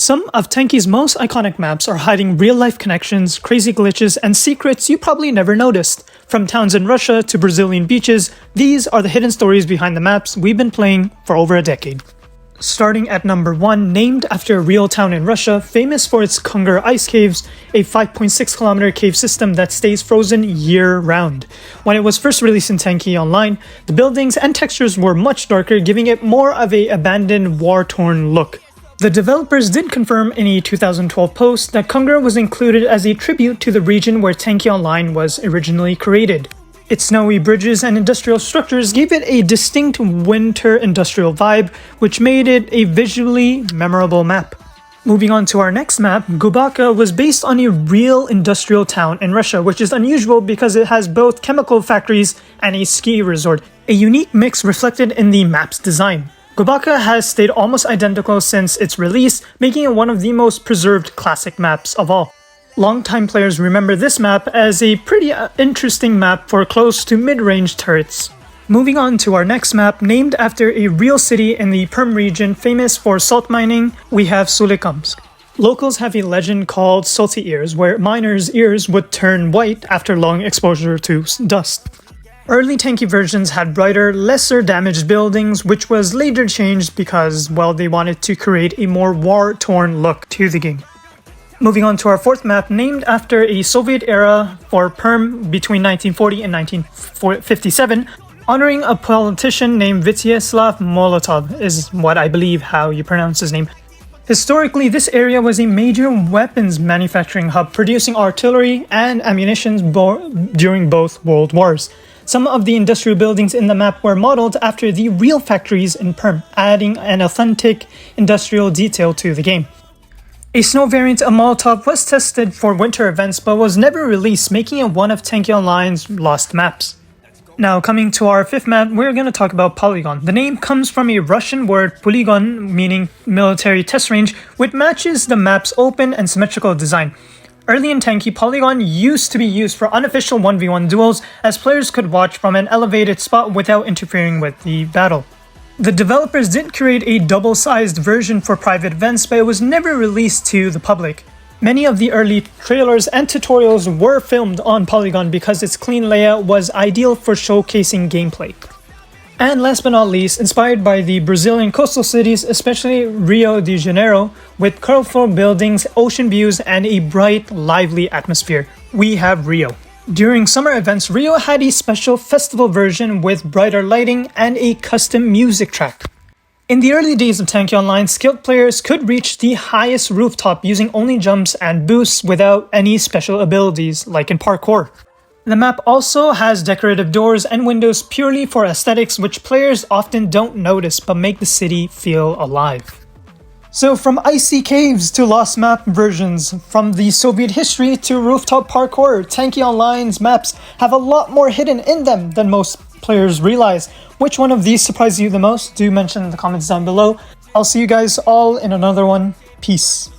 Some of Tanki's most iconic maps are hiding real-life connections, crazy glitches, and secrets you probably never noticed. From towns in Russia to Brazilian beaches, these are the hidden stories behind the maps we've been playing for over a decade. Starting at number 1, named after a real town in Russia, famous for its Kungur ice caves, a 5.6km cave system that stays frozen year-round. When it was first released in Tanki Online, the buildings and textures were much darker, giving it more of an abandoned, war-torn look. The developers did confirm in a 2012 post that Kungur was included as a tribute to the region where Tanki Online was originally created. Its snowy bridges and industrial structures gave it a distinct winter industrial vibe, which made it a visually memorable map. Moving on to our next map, Gubaka was based on a real industrial town in Russia, which is unusual because it has both chemical factories and a ski resort, a unique mix reflected in the map's design. Gubaka has stayed almost identical since its release, making it one of the most preserved classic maps of all. Longtime players remember this map as a pretty interesting map for close to mid-range turrets. Moving on to our next map, named after a real city in the Perm region famous for salt mining, we have Solikamsk. Locals have a legend called Salty Ears, where miners' ears would turn white after long exposure to dust. Early Tanki versions had brighter, lesser damaged buildings, which was later changed because, well, they wanted to create a more war-torn look to the game. Moving on to our fourth map, named after a Soviet era for Perm between 1940 and 1957, honoring a politician named Vyacheslav Molotov is what I believe how you pronounce his name. Historically, this area was a major weapons manufacturing hub, producing artillery and ammunition during both world wars. Some of the industrial buildings in the map were modeled after the real factories in Perm, adding an authentic industrial detail to the game. A snow variant of Molotov was tested for winter events but was never released, making it one of Tanki Online's lost maps. Now, coming to our fifth map, we're going to talk about Polygon. The name comes from a Russian word Polygon, meaning military test range, which matches the map's open and symmetrical design. Early in Tanki, Polygon used to be used for unofficial 1v1 duels, as players could watch from an elevated spot without interfering with the battle. The developers did create a double-sized version for private events, but it was never released to the public. Many of the early trailers and tutorials were filmed on Polygon because its clean layout was ideal for showcasing gameplay. And last but not least, inspired by the Brazilian coastal cities, especially Rio de Janeiro, with colorful buildings, ocean views, and a bright, lively atmosphere, we have Rio. During summer events, Rio had a special festival version with brighter lighting and a custom music track. In the early days of Tanki Online, skilled players could reach the highest rooftop using only jumps and boosts without any special abilities, like in parkour. The map also has decorative doors and windows purely for aesthetics, which players often don't notice but make the city feel alive. So from icy caves to lost map versions, from the Soviet history to rooftop parkour, Tanki Online's maps have a lot more hidden in them than most players realize. Which one of these surprised you the most? Do mention in the comments down below. I'll see you guys all in another one. Peace.